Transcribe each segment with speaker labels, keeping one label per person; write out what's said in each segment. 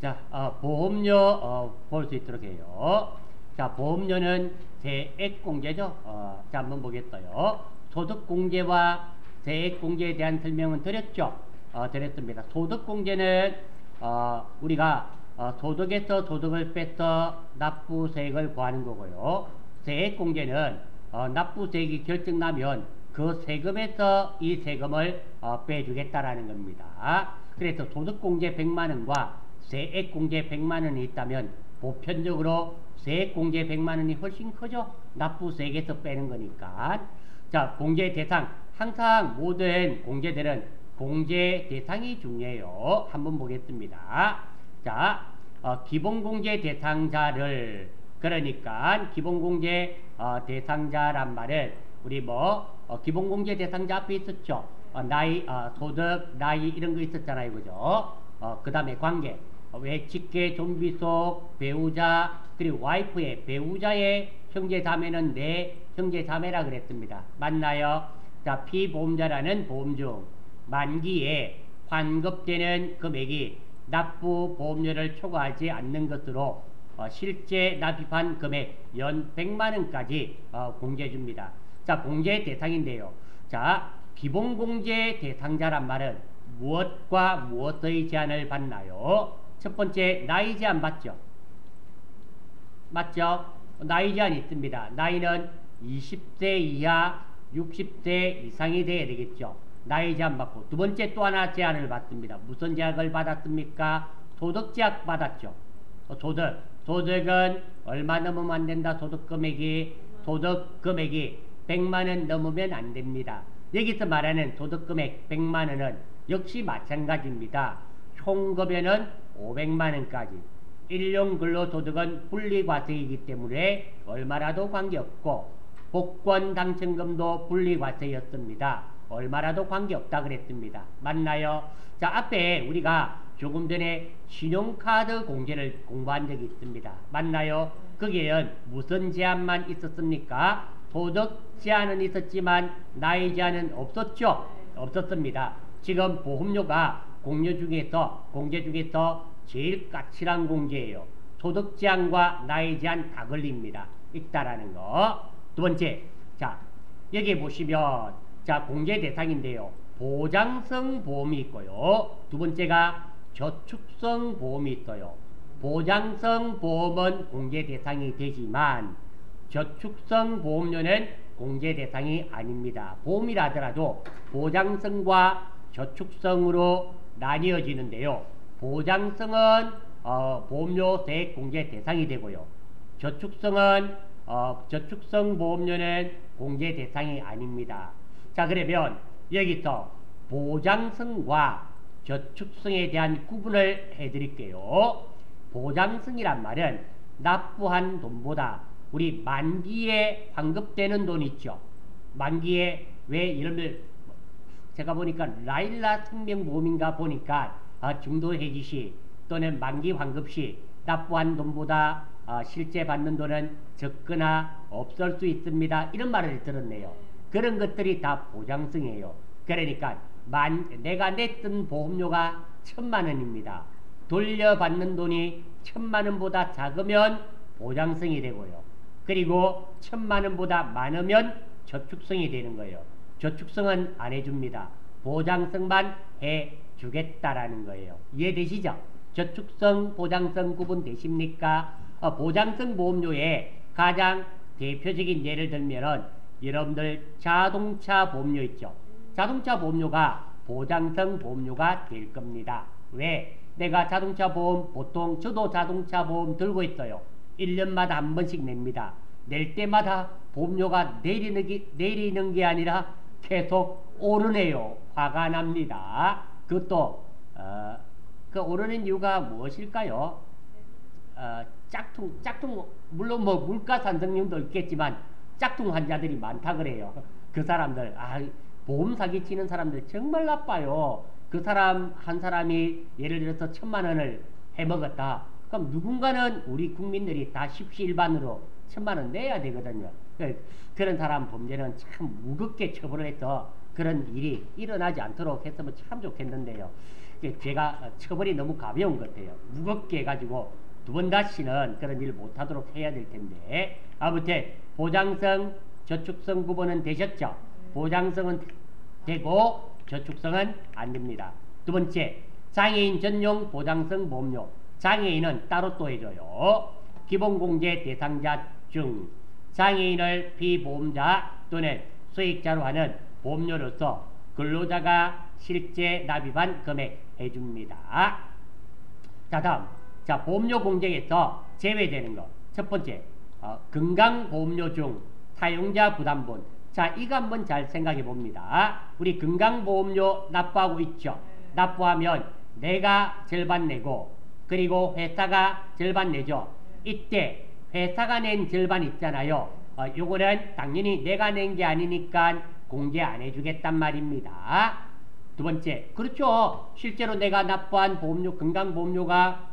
Speaker 1: 자, 보험료 볼 수 있도록 해요. 자, 보험료는 세액공제죠. 자, 한번 보겠어요. 소득공제와 세액공제에 대한 설명은 드렸죠. 드렸습니다. 소득공제는 우리가 소득에서 소득을 빼서 납부세액을 구하는 거고요. 세액공제는 납부세액이 결정나면 그 세금에서 이 세금을 빼주겠다라는 겁니다. 그래서 소득공제 100만원과 세액공제 100만원이 있다면 보편적으로 세액공제 100만원이 훨씬 크죠. 납부세액에서 빼는 거니까. 자, 공제 대상. 항상 모든 공제들은 공제 대상이 중요해요. 한번 보겠습니다. 자, 기본공제 대상자를, 그러니까 기본공제 대상자란 말은 우리 기본공제 대상자 앞에 있었죠. 나이, 소득, 나이 이런 거 있었잖아요. 그죠? 그 다음에 관계. 왜 직계, 좀비속, 배우자, 그리고 와이프의, 배우자의 형제 자매는 내 형제 자매라 그랬습니다. 맞나요? 자, 피보험자라는 보험 중 만기에 환급되는 금액이 납부 보험료를 초과하지 않는 것으로 실제 납입한 금액 연 100만원까지 공제해줍니다. 자, 공제 대상인데요. 자, 기본공제 대상자란 말은 무엇과 무엇의 제한을 받나요? 첫 번째, 나이 제한 받죠. 맞죠? 나이 제한이 있습니다. 나이는 20세 이하 60세 이상이 돼야 되겠죠. 나이 제한 받고, 두 번째 또 하나 제한을 받습니다. 무슨 제약을 받았습니까? 소득 제약 받았죠. 소득은 얼마 넘으면 안 된다. 소득 금액이 100만원 넘으면 안 됩니다. 여기서 말하는 소득 금액 100만원은 역시 마찬가지입니다. 총급여는 500만원까지. 일용 근로소득은 분리과세이기 때문에 얼마라도 관계없고, 복권 당첨금도 분리과세였습니다. 얼마라도 관계없다 그랬습니다. 맞나요? 자, 앞에 우리가 조금 전에 신용카드 공제를 공부한 적이 있습니다. 맞나요? 거기에는 무슨 제한만 있었습니까? 소득 제한은 있었지만 나이 제한은 없었죠? 없었습니다. 지금 보험료가 공제 중에서 제일 까칠한 공제예요. 소득 제한과 나이 제한 다 걸립니다. 있다라는 거. 두 번째, 자, 여기 보시면, 자, 공제 대상인데요. 보장성 보험이 있고요. 두 번째가 저축성 보험이 있어요. 보장성 보험은 공제 대상이 되지만 저축성 보험료는 공제 대상이 아닙니다. 보험이라 하더라도 보장성과 저축성으로 나뉘어지는데요. 보장성은 보험료 세액 공제 대상이 되고요. 저축성은 저축성 보험료는 공제 대상이 아닙니다. 자, 그러면 여기서 보장성과 저축성에 대한 구분을 해드릴게요. 보장성이란 말은 납부한 돈보다 우리 만기에 환급되는 돈 있죠. 만기에 왜 이름을 제가 보니까 라일라 생명보험인가 보니까 중도해지시 또는 만기 환급시 납부한 돈보다 실제 받는 돈은 적거나 없을 수 있습니다. 이런 말을 들었네요. 그런 것들이 다 보장성이에요. 그러니까 내가 냈던 보험료가 1000만원입니다. 돌려받는 돈이 1000만원보다 작으면 보장성이 되고요. 그리고 1000만원보다 많으면 저축성이 되는 거예요. 저축성은 안 해줍니다. 보장성만 해주겠다라는 거예요. 이해되시죠? 저축성, 보장성 구분되십니까? 보장성 보험료의 가장 대표적인 예를 들면은 여러분들 자동차 보험료 있죠? 자동차 보험료가 보장성 보험료가 될 겁니다. 왜? 내가 자동차 보험, 보통 저도 자동차 보험 들고 있어요. 1년마다 한 번씩 냅니다. 낼 때마다 보험료가 내리는 게 아니라 계속 오르네요. 화가 납니다. 그것도 그 오르는 이유가 무엇일까요? 짝퉁 물론 물가 산성률도 있겠지만 짝퉁 환자들이 많다 그래요. 그 사람들 보험 사기치는 사람들 정말 나빠요. 그 사람 한 사람이 예를 들어서 1000만원을 해먹었다. 그럼 누군가는 우리 국민들이 다 십시일반으로 1000만원 내야 되거든요. 그런 사람 범죄는 참 무겁게 처벌을 해서 그런 일이 일어나지 않도록 했으면 참 좋겠는데요. 제가 처벌이 너무 가벼운 것 같아요. 무겁게 해가지고 두 번 다시는 그런 일을 못하도록 해야 될 텐데, 아무튼 보장성, 저축성 구분은 되셨죠? 보장성은 되고 저축성은 안 됩니다. 두 번째, 장애인 전용 보장성 보험료. 장애인은 따로 또 해줘요. 기본공제 대상자 중 장애인을 피보험자 또는 수익자로 하는 보험료로서 근로자가 실제 납입한 금액 해줍니다. 자, 다음. 자, 보험료 공제에서 제외되는 것. 첫 번째, 건강보험료 중 사용자 부담분. 자, 이거 한번 잘 생각해 봅니다. 우리 건강보험료 납부하고 있죠. 납부하면 내가 절반 내고, 그리고 회사가 절반 내죠. 이때 회사가 낸 절반 있잖아요. 요거는 당연히 내가 낸 게 아니니까 공제 안 해주겠단 말입니다. 두 번째, 그렇죠. 실제로 내가 납부한 보험료, 건강보험료가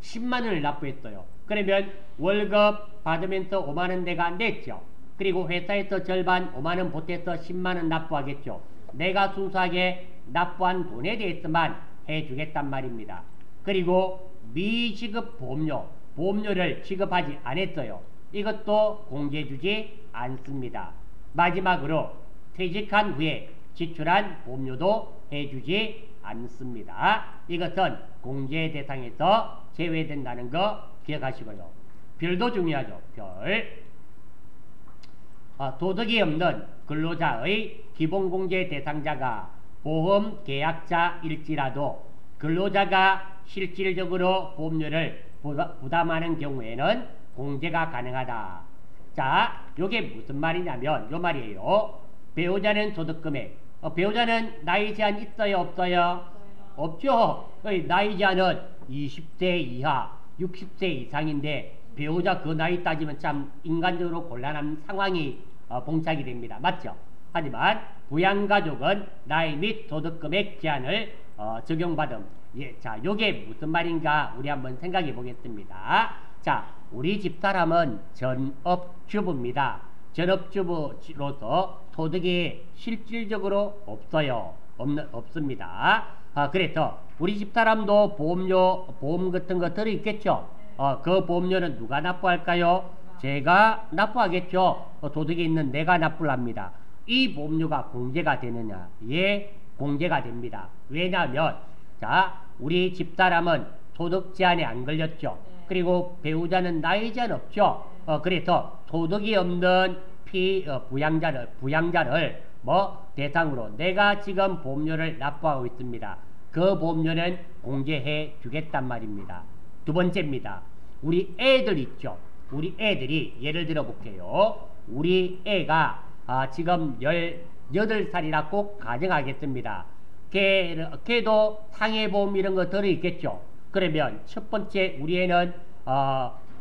Speaker 1: 10만원을 납부했어요. 그러면 월급 받으면서 5만원 내가 냈죠. 그리고 회사에서 절반 5만원 보태서 10만원 납부하겠죠. 내가 순수하게 납부한 돈에 대해서만 해주겠단 말입니다. 그리고 미지급 보험료, 보험료를 지급하지 않았어요. 이것도 공제해주지 않습니다. 마지막으로 퇴직한 후에 지출한 보험료도 해주지 않습니다. 이것은 공제 대상에서 제외된다는 거 기억하시고요. 별도 중요하죠. 별. 도덕이 없는 근로자의 기본공제 대상자가 보험계약자일지라도 근로자가 실질적으로 보험료를 부담하는 경우에는 공제가 가능하다. 자, 요게 무슨 말이냐면 요 말이에요. 배우자는 소득금액. 배우자는 나이 제한 있어요? 없어요? 없죠. 나이 제한은 20세 이하, 60세 이상인데 배우자 그 나이 따지면 참 인간적으로 곤란한 상황이 봉착이 됩니다. 맞죠? 하지만 부양가족은 나이 및 소득금액 제한을 적용받음. 예, 자, 요게 무슨 말인가 우리 한번 생각해 보겠습니다. 자, 우리 집사람은 전업주부입니다. 전업주부로서 소득이 실질적으로 없어요. 없습니다. 그래서 우리 집사람도 보험 같은 거 들어있겠죠? 그 보험료는 누가 납부할까요? 제가 납부하겠죠. 도둑이 있는 내가 납부를 합니다. 이 보험료가 공제가 되느냐? 예, 공제가 됩니다. 왜냐하면 자, 우리 집사람은 소득 제한에 안 걸렸죠. 그리고 배우자는 나이 제한 없죠. 그래서 소득이 없는 부양자를 대상으로 내가 지금 보험료를 납부하고 있습니다. 그 보험료는 공제해 주겠단 말입니다. 두 번째입니다. 우리 애들 있죠. 우리 애들이 예를 들어 볼게요. 우리 애가 지금 18살이라 꼭 가정하겠습니다. 걔도 상해보험 이런 거 들어있겠죠. 그러면 첫 번째 우리 애는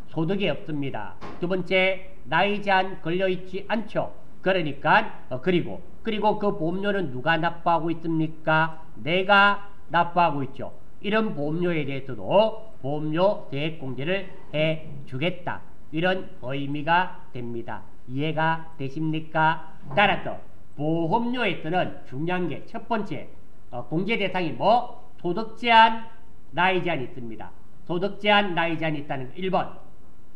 Speaker 1: 소득이 없습니다. 두 번째 나이 제한 걸려있지 않죠. 그러니까 그리고 그 보험료는 누가 납부하고 있습니까? 내가 납부하고 있죠. 이런 보험료에 대해서도 보험료 세액공제를 해주겠다. 이런 의미가 됩니다. 이해가 되십니까? 따라서 보험료에서는 중요한 게 첫 번째 공제 대상이 소득 제한, 나이 제한이 있습니다. 소득 제한, 나이 제한이 있다는 거 1번.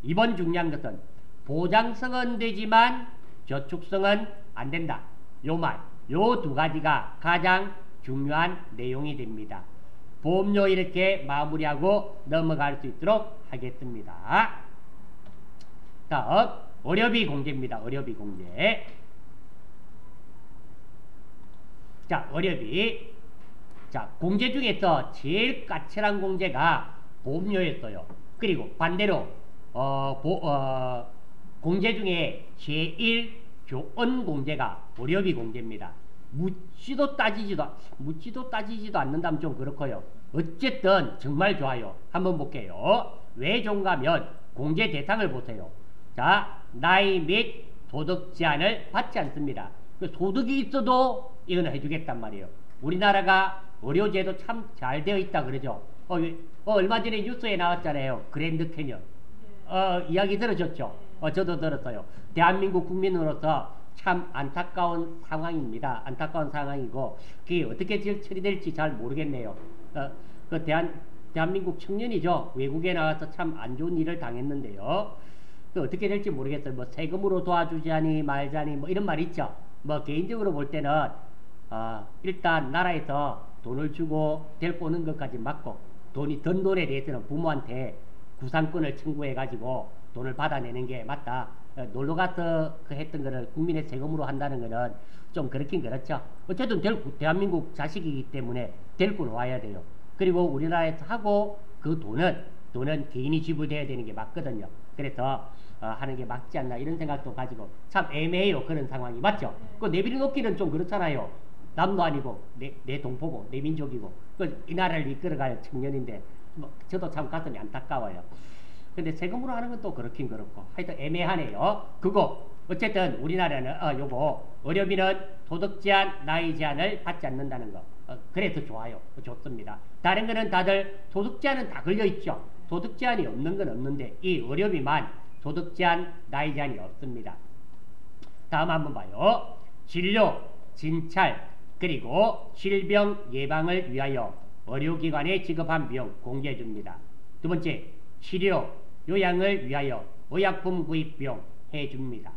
Speaker 1: 2번 중요한 것은 보장성은 되지만 저축성은 안 된다. 요 말, 요 두 가지가 가장 중요한 내용이 됩니다. 보험료 이렇게 마무리하고 넘어갈 수 있도록 하겠습니다. 다음 의료비 공제입니다. 의료비 공제. 자, 의료비. 자, 공제 중에서 제일 까칠한 공제가 보험료였어요. 그리고 반대로 공제 중에 제일 좋은 공제가 의료비 공제입니다. 묻지도 따지지도 않는다면 좀 그렇고요. 어쨌든 정말 좋아요. 한번 볼게요. 왜 좋은가 하면 공제 대상을 보세요. 자, 나이 및 소득 제한을 받지 않습니다. 소득이 있어도 이건 해주겠단 말이에요. 우리나라가 의료제도 참 잘 되어 있다 그러죠. 얼마 전에 뉴스에 나왔잖아요. 그랜드 캐년. 이야기 들으셨죠? 저도 들었어요. 대한민국 국민으로서 참 안타까운 상황입니다. 안타까운 상황이고 그게 어떻게 처리될지 잘 모르겠네요. 그 대한민국 청년이죠. 외국에 나가서 참 안 좋은 일을 당했는데요. 그 어떻게 될지 모르겠어요. 뭐 세금으로 도와주자니 말자니 뭐 이런 말 있죠. 뭐 개인적으로 볼 때는 일단 나라에서 돈을 주고 데리고 오는 것까지 맞고 든 돈에 대해서는 부모한테 구상권을 청구해 가지고 돈을 받아내는 게 맞다. 놀러 가서 그 했던 거를 국민의 세금으로 한다는 거는 좀 그렇긴 그렇죠. 어쨌든 대한민국 자식이기 때문에 데리고 와야 돼요. 그리고 우리나라에서 하고 그 돈은 개인이 지불돼야 되는 게 맞거든요. 그래서 하는 게 맞지 않나 이런 생각도 가지고 참 애매해요. 그런 상황이 맞죠? 그 내비를 놓기는 좀 그렇잖아요. 남도 아니고 내 동포고 내 민족이고 이 나라를 이끌어갈 청년인데 뭐 저도 참 가슴이 안타까워요. 근데 세금으로 하는 건 또 그렇긴 그렇고 하여튼 애매하네요. 그거 어쨌든 우리나라는 요거 어려비는 도덕 제한, 나이 제한을 받지 않는다는 거. 그래서 좋아요. 좋습니다. 다른 거는 다들 도덕 제한은 다 걸려 있죠. 도덕 제한이 없는 건 없는데 이 어려비만 도덕 제한, 나이 제한이 없습니다. 다음 한번 봐요. 진료, 진찰, 그리고 질병 예방을 위하여 의료기관에 지급한 비용 공개해 줍니다. 두 번째, 치료, 요양을 위하여 의약품 구입 비용 해줍니다.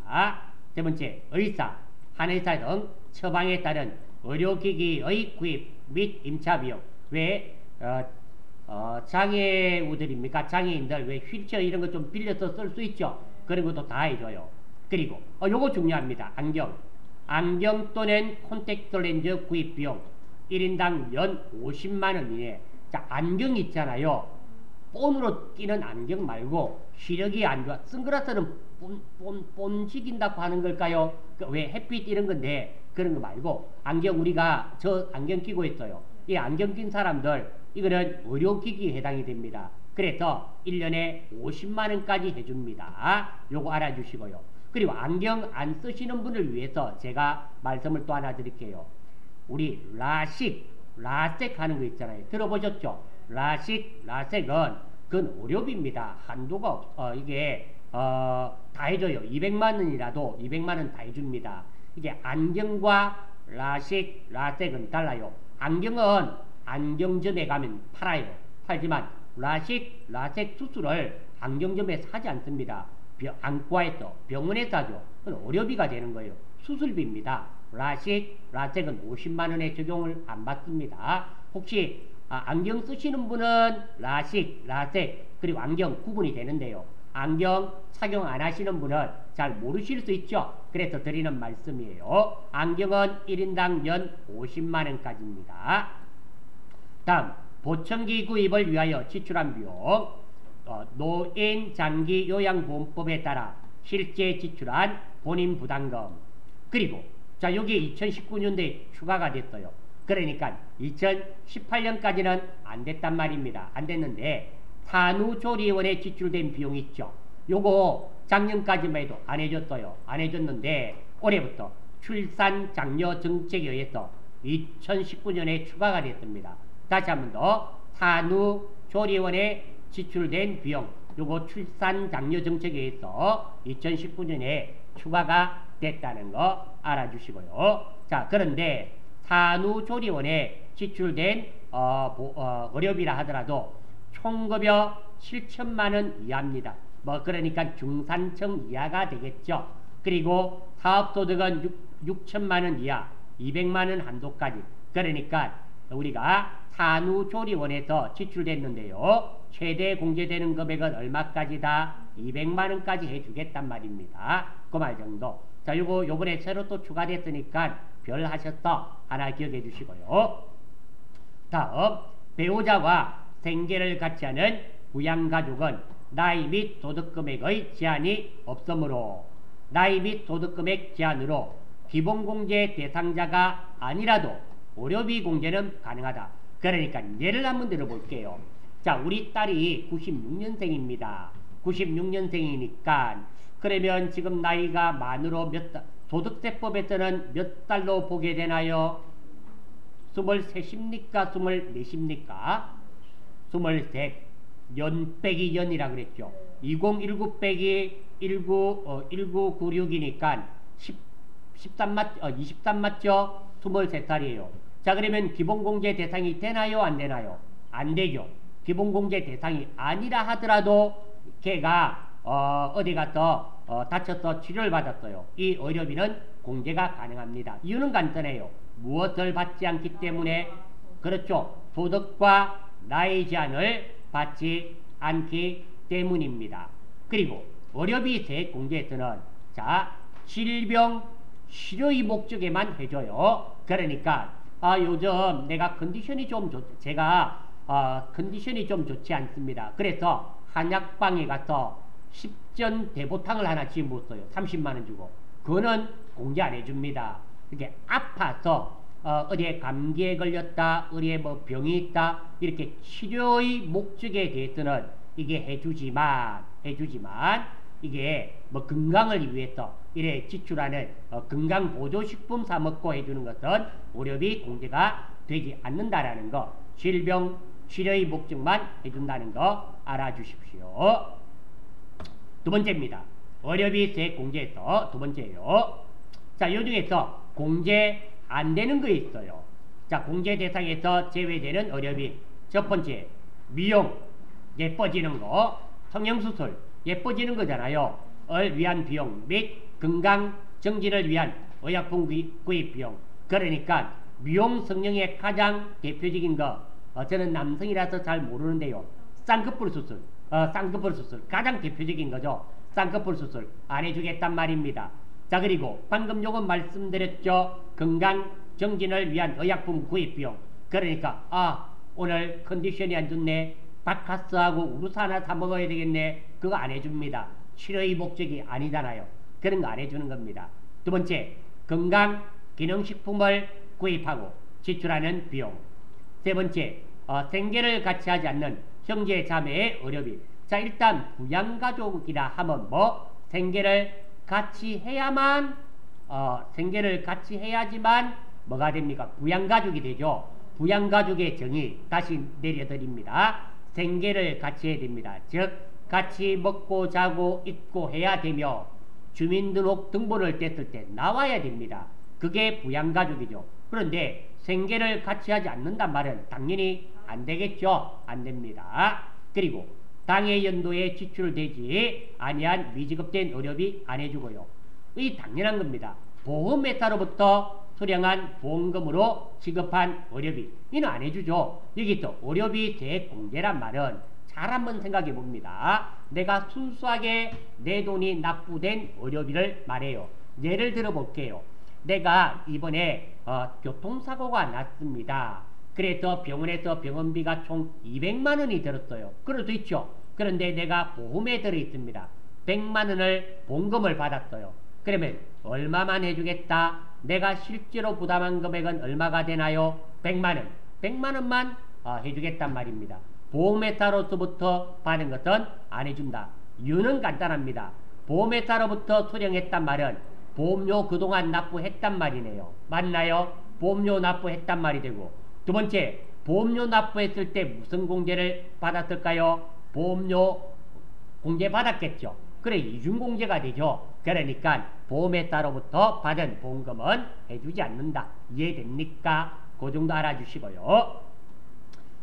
Speaker 1: 세 번째, 의사, 한의사 등 처방에 따른 의료기기의 구입 및 임차 비용. 왜 장애우들입니까? 장애인들 왜 휠체어 이런 거 좀 빌려서 쓸 수 있죠? 그런 것도 다 해줘요. 그리고 요거 중요합니다. 안경 또는 콘택트 렌즈 구입 비용 1인당 연 50만원 이내. 자, 안경 있잖아요. 본으로 끼는 안경 말고 시력이 안 좋아. 선글라스는 본식인다고 하는 걸까요? 왜 햇빛 이런 건데 그런 거 말고 안경 우리가 저 안경 끼고 있어요. 이 안경 낀 사람들 이거는 의료기기에 해당이 됩니다. 그래서 1년에 50만원까지 해줍니다. 요거 알아주시고요. 그리고 안경 안 쓰시는 분을 위해서 제가 말씀을 또 하나 드릴게요. 우리 라섹 하는 거 있잖아요. 들어보셨죠? 라섹은 그건 의료비입니다. 한도가 이게 다 해줘요. 200만원이라도 200만원 다 해줍니다. 이게 안경과 라섹은 달라요. 안경은 안경점에 가면 팔아요. 팔지만 라섹 수술을 안경점에 사지 않습니다. 안과에서 병원에서 하죠. 그건 의료비가 되는 거예요. 수술비입니다. 라섹은 50만원의 적용을 안 받습니다. 혹시 안경 쓰시는 분은 라섹 그리고 안경 구분이 되는데요. 안경 착용 안 하시는 분은 잘 모르실 수 있죠. 그래서 드리는 말씀이에요. 안경은 1인당 연 50만원까지입니다. 다음 보청기 구입을 위하여 지출한 비용 노인 장기 요양보험법에 따라 실제 지출한 본인 부담금. 그리고 자 여기 2019년도에 추가가 됐어요. 그러니까 2018년까지는 안 됐단 말입니다. 안 됐는데 산후조리원에 지출된 비용 있죠. 요거 작년까지만 해도 안 해줬어요. 안 해줬는데 올해부터 출산장려 정책에 의해서 2019년에 추가가 됐습니다. 다시 한 번 더 산후조리원에 지출된 비용 요거 출산장려 정책에 의해서 2019년에 추가가 됐다는 거 알아주시고요. 자 그런데 산후조리원에 지출된 의료비라 하더라도 총급여 7천만원 이하입니다. 뭐 그러니까 중산층 이하가 되겠죠. 그리고 사업소득은 6천만원 이하 200만원 한도까지. 그러니까 우리가 산후조리원에서 지출됐는데요. 최대 공제되는 금액은 얼마까지다? 200만원까지 해주겠단 말입니다. 그 말 정도. 자, 요번에 새로 또 추가됐으니까 별 하셨어. 하나 기억해 주시고요. 다음, 배우자와 생계를 같이 하는 부양가족은 나이 및 소득금액의 제한이 없으므로 나이 및 소득금액 제한으로 기본공제 대상자가 아니라도 의료비 공제는 가능하다. 그러니까 예를 한번 들어볼게요. 자, 우리 딸이 96년생입니다. 96년생이니까 그러면 지금 나이가 만으로 소득세법에서는 몇 달로 보게 되나요? 23입니까? 24입니까? 23. 연 빼기 연이라 그랬죠. 2019 빼기 1996이니까 23 맞죠? 23살이에요. 자, 그러면 기본공제 대상이 되나요? 안 되나요? 안 되죠. 기본공제 대상이 아니라 하더라도 걔가 어디 가서 다쳐서 치료를 받았어요. 이 의료비는 공제가 가능합니다. 이유는 간단해요. 무엇을 받지 않기 때문에, 그렇죠, 소득과 나이 제한을 받지 않기 때문입니다. 그리고 의료비 세액 공제에서는 자, 질병 치료의 목적에만 해줘요. 그러니까 요즘 내가 컨디션이 좀 제가 컨디션이 좀 좋지 않습니다. 그래서 한약방에 가서 십전 대보탕을 하나 지어먹었어요. 30만원 주고. 그거는 공제 안 해줍니다. 이렇게 아파서 어디에 감기에 걸렸다, 어디에 뭐 병이 있다, 이렇게 치료의 목적에 대해서는 이게 해주지만 이게 뭐 건강을 위해서 이래 지출하는 건강보조식품 사 먹고 해주는 것은 의료비 공제가 되지 않는다라는 거, 질병 치료의 목적만 해준다는 거 알아주십시오. 두 번째입니다. 의료비 세액 공제에서 두 번째예요. 자, 요 중에서 공제 안 되는 거 있어요. 자, 공제 대상에서 제외되는 의료비. 첫 번째, 미용, 예뻐지는 거, 성형수술, 예뻐지는 거잖아요. 을 위한 비용 및 건강 정진을 위한 의약품 구입 비용. 그러니까 미용 성형의 가장 대표적인 거, 저는 남성이라서 잘 모르는데요. 쌍꺼풀 수술, 쌍꺼풀 수술 가장 대표적인 거죠. 쌍꺼풀 수술 안 해주겠단 말입니다. 자, 그리고 방금 요건 말씀드렸죠. 건강 정진을 위한 의약품 구입 비용. 그러니까 오늘 컨디션이 안 좋네, 바카스하고 우루사 하나 사 먹어야 되겠네, 그거 안 해줍니다. 치료의 목적이 아니잖아요. 그런 거 안 해주는 겁니다. 두 번째, 건강 기능식품을 구입하고 지출하는 비용. 세 번째, 생계를 같이 하지 않는 형제 자매의 의료비. 자, 일단 부양가족이라 하면 뭐 생계를 같이 해야만 생계를 같이 해야지만 뭐가 됩니까? 부양가족이 되죠. 부양가족의 정의 다시 내려드립니다. 생계를 같이 해야 됩니다. 즉 같이 먹고 자고 입고 해야 되며 주민등록 등본을 뗐을 때 나와야 됩니다. 그게 부양가족이죠. 그런데 생계를 같이 하지 않는단 말은 당연히 안 되겠죠. 안 됩니다. 그리고 당해 연도에 지출되지 아니한 미지급된 의료비 안 해주고요. 이 당연한 겁니다. 보험회사로부터 수령한 보험금으로 지급한 의료비, 이는 안 해주죠. 여기서 의료비 세액 공제란 말은 잘 한번 생각해 봅니다. 내가 순수하게 내 돈이 납부된 의료비를 말해요. 예를 들어 볼게요. 내가 이번에 교통사고가 났습니다. 그래서 병원에서 병원비가 총 200만원이 들었어요. 그럴 수 있죠. 그런데 내가 보험에 들어있습니다. 100만원을 보험금을 받았어요. 그러면 얼마만 해주겠다? 내가 실제로 부담한 금액은 얼마가 되나요? 100만원. 100만원만 해주겠단 말입니다. 보험회사로부터 받은 것은 안 해준다. 이유는 간단합니다. 보험회사로부터 수령했단 말은 보험료 그동안 납부했단 말이네요. 맞나요? 보험료 납부했단 말이 되고, 두 번째, 보험료 납부했을 때 무슨 공제를 받았을까요? 보험료 공제 받았겠죠. 그래, 이중공제가 되죠. 그러니까 보험회사로부터 받은 보험금은 해주지 않는다. 이해됩니까? 그 정도 알아주시고요.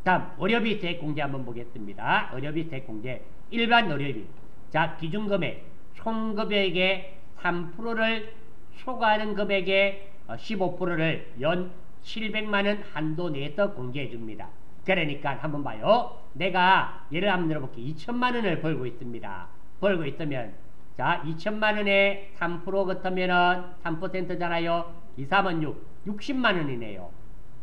Speaker 1: 다음, 의료비 세액 공제 한번 보겠습니다. 의료비 세액 공제. 일반 의료비. 자, 기준금액, 총금액의 3%를 초과하는 금액의 15%를 연 700만원 한도 내에서 공제해 줍니다. 그러니까 한번 봐요. 내가 예를 한번 들어볼게요. 2천만원을 벌고 있습니다. 벌고 있으면 자, 2천만원에 3% 같으면은 3%잖아요. 2, 3은 6, 60만원이네요.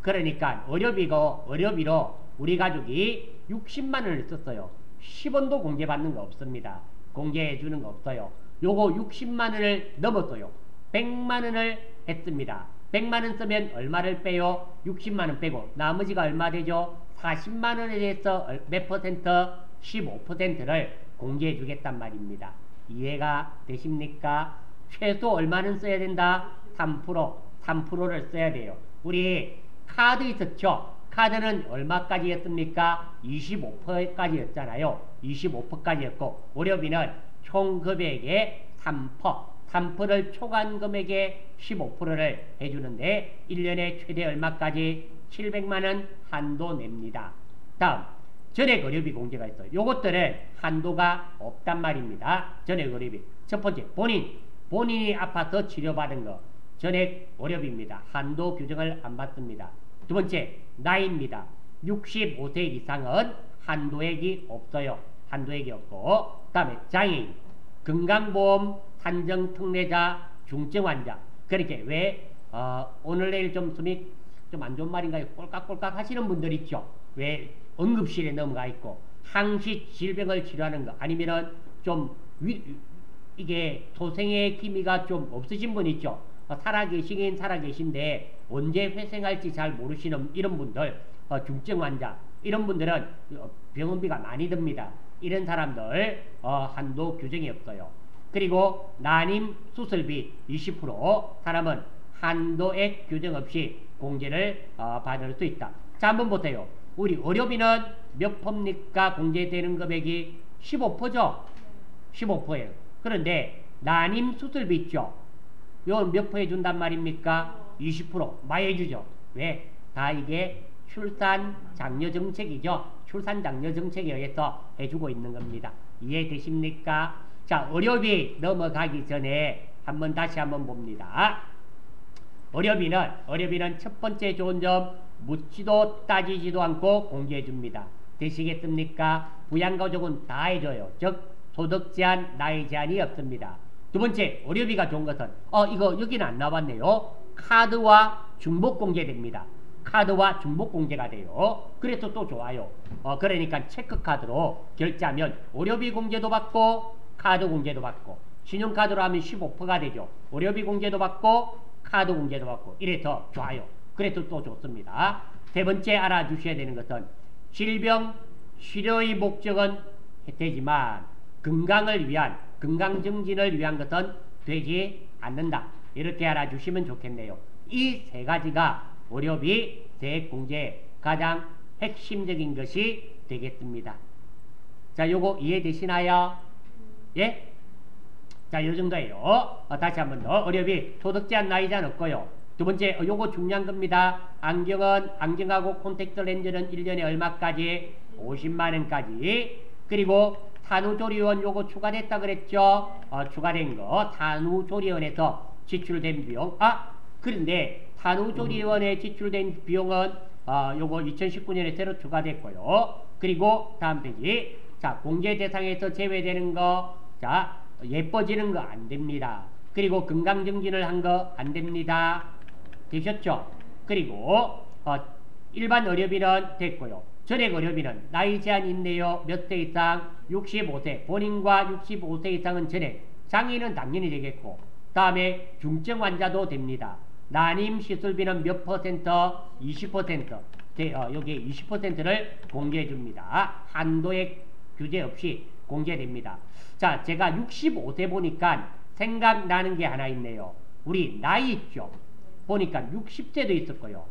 Speaker 1: 그러니까 의료비로 우리 가족이 60만원을 썼어요. 10원도 공제받는 거 없습니다. 공제해 주는 거 없어요. 요거 60만원을 넘었어요. 100만원을 했습니다. 100만원 쓰면 얼마를 빼요? 60만원 빼고 나머지가 얼마 되죠? 40만원에 대해서 몇 퍼센트? 15%를 공제해 주겠단 말입니다. 이해가 되십니까? 최소 얼마는 써야 된다? 3%를 써야 돼요. 우리 카드 있었죠? 카드는 얼마까지 였습니까? 25%까지 였잖아요. 25%까지 였고 의료비는 총 금액의 3%, 3%를 초과한 금액의 15%를 해주는데 1년에 최대 얼마까지 700만원 한도 냅니다. 다음 전액 의료비 공제가 있어요. 요것들은 한도가 없단 말입니다. 전액 의료비. 첫 번째 본인이 아파서 치료받은 거 전액 의료비입니다. 한도 규정을 안 받습니다. 두 번째 나이입니다. 65세 이상은 한도액이 없어요. 한도액이 없고 다음에 장애인, 건강보험 산정 특례자, 중증 환자. 그렇게 왜 오늘 내일 좀 숨이 좀 안 좋은 말인가요? 꼴깍꼴깍 하시는 분들 있죠. 왜 응급실에 넘어가 있고 항시 질병을 치료하는 거 아니면은 좀 이게 소생의 기미가 좀 없으신 분 있죠. 살아계시긴 살아계신데 언제 회생할지 잘 모르시는 이런 분들, 중증 환자 이런 분들은 병원비가 많이 듭니다. 이런 사람들 한도 규정이 없어요. 그리고 난임 수술비 20% 사람은 한도액 규정 없이 공제를 받을 수 있다. 자, 한번 보세요. 우리 의료비는 몇 %입니까? 공제되는 금액이 15%죠? 15%예요. 그런데 난임 수술비 있죠? 이건 몇 % 해준단 말입니까? 20% 많이 해주죠. 왜? 다 이게 출산 장려 정책이죠. 출산 장려 정책에 의해서 해주고 있는 겁니다. 이해되십니까? 자, 의료비 넘어가기 전에 다시 한번 봅니다. 의료비는 첫 번째 좋은 점 묻지도 따지지도 않고 공개해줍니다. 되시겠습니까? 부양가족은 다 해줘요. 즉 소득 제한, 나이 제한이 없습니다. 두 번째 의료비가 좋은 것은 이거 여기는 안 나왔네요. 카드와 중복 공개됩니다. 카드와 중복 공개가 돼요. 그래서 또 좋아요. 그러니까 체크카드로 결제하면 의료비 공제도 받고 카드 공제도 받고 신용카드로 하면 15%가 되죠. 의료비 공제도 받고 카드 공제도 받고 이래서 좋아요. 그래서 또 좋습니다. 세 번째 알아주셔야 되는 것은 질병 치료의 목적은 되지만 건강을 위한 건강 증진을 위한 것은 되지 않는다. 이렇게 알아주시면 좋겠네요. 이 세 가지가 의료비 세액 공제의 가장 핵심적인 것이 되겠습니다. 자, 요거 이해되시나요? 예? 자, 요 정도예요. 다시 한 번 더. 의료비 소득 제한, 나이 제한 없고요. 두 번째, 요거 중요한 겁니다. 안경하고 콘택트 렌즈는 1년에 얼마까지? 50만원까지. 그리고 산후조리원 요거 추가됐다 그랬죠? 추가된 거. 산후조리원에서 지출된 비용. 그런데 산후조리원에 지출된 비용은 요거 2019년에 새로 추가됐고요. 그리고 다음 페이지. 자, 공제 대상에서 제외되는 거. 자, 예뻐지는 거 안 됩니다. 그리고 건강증진을 한 거 안 됩니다. 되셨죠? 그리고 일반 의료비는 됐고요. 전액 의료비는 나이 제한이 있네요. 몇 세 이상? 65세. 본인과 65세 이상은 전액. 장애인은 당연히 되겠고 다음에 중증 환자도 됩니다. 난임 시술비는 몇 %? 20%. 여기 20%를 공개해 줍니다. 한도액 규제 없이 공개됩니다. 자, 제가 65세 보니까 생각나는 게 하나 있네요. 우리 나이 있죠? 보니까 60세도 있었고요.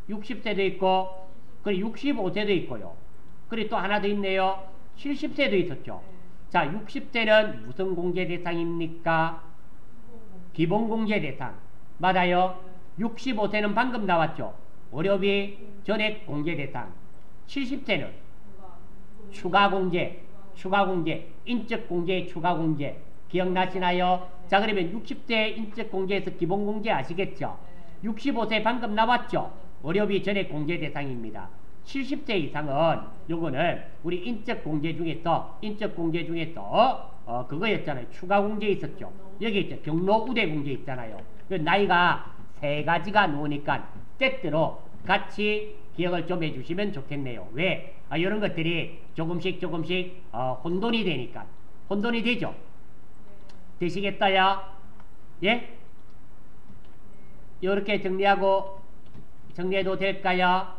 Speaker 1: 60세도 있고 그리고 65세도 있고요. 그리고 또 하나 더 있네요. 70세도 있었죠. 자, 60세는 무슨 공제 대상입니까? 기본 공제 대상. 맞아요. 65세는 방금 나왔죠. 의료비 전액 공제 대상. 70세는 추가 공제, 인적 공제, 추가 공제. 기억나시나요? 자, 그러면 60세 인적 공제에서 기본 공제 아시겠죠? 65세 방금 나왔죠? 의료비 전액 공제 대상입니다. 70세 이상은 요거는 우리 인적 공제 중에서 그거였잖아요. 추가 공제 있었죠. 여기 있죠. 경로 우대 공제 있잖아요. 나이가 세 가지가 나오니까 때때로 같이 기억을 좀 해주시면 좋겠네요. 왜? 이런 것들이 조금씩 혼돈이 되니까. 혼돈이 되죠? 되시겠어요? 예? 이렇게 정리해도 될까요?